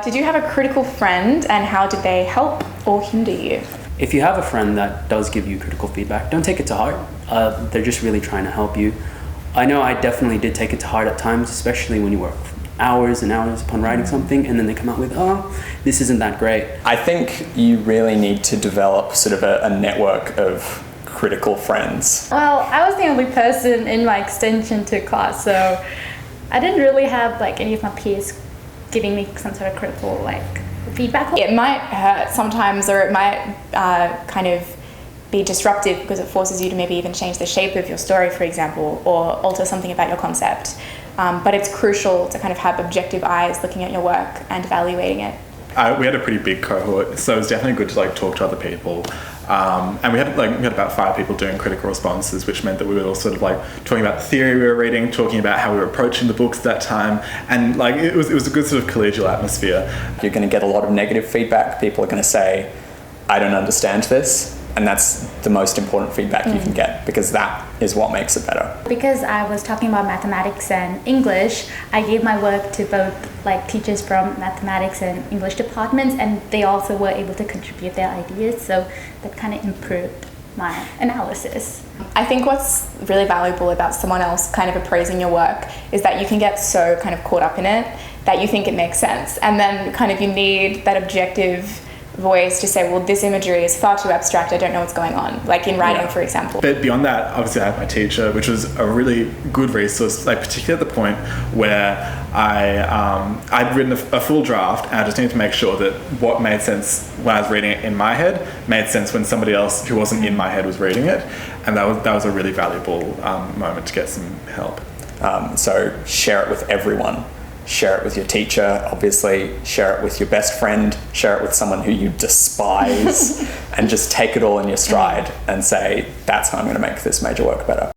Did you have a critical friend, and how did they help or hinder you? If you have a friend that does give you critical feedback, don't take it to heart. They're just really trying to help you. I know I definitely did take it to heart at times, especially when you work hours and hours upon writing something and then they come out with, oh, this isn't that great. I think you really need to develop sort of a network of critical friends. Well, I was the only person in my extension 2 class, so I didn't really have any of my peers giving me some sort of critical feedback. It might hurt sometimes, or it might kind of be disruptive because it forces you to maybe even change the shape of your story, for example, or alter something about your concept. But it's crucial to kind of have objective eyes looking at your work and evaluating it. We had a pretty big cohort, so it was definitely good to talk to other people. And we had about 5 people doing critical responses, which meant that we were all sort of talking about the theory we were reading, talking about how we were approaching the books at that time, and it was a good sort of collegial atmosphere. You're going to get a lot of negative feedback. People are going to say, I don't understand this. And that's the most important feedback you can get, because that is what makes it better. Because I was talking about mathematics and English, I gave my work to both teachers from mathematics and English departments, and they also were able to contribute their ideas, so that kind of improved my analysis. I think what's really valuable about someone else kind of appraising your work is that you can get so kind of caught up in it that you think it makes sense, and then kind of you need that objective voice to say, well, this imagery is far too abstract, I don't know what's going on, like in writing, for example. But beyond that, obviously I had my teacher, which was a really good resource, particularly at the point where I'd written a full draft, and I just needed to make sure that what made sense when I was reading it in my head made sense when somebody else who wasn't in my head was reading it, and that was a really valuable moment to get some help. So share it with everyone. Share it with your teacher, obviously, share it with your best friend, share it with someone who you despise, and just take it all in your stride and say, that's how I'm going to make this major work better.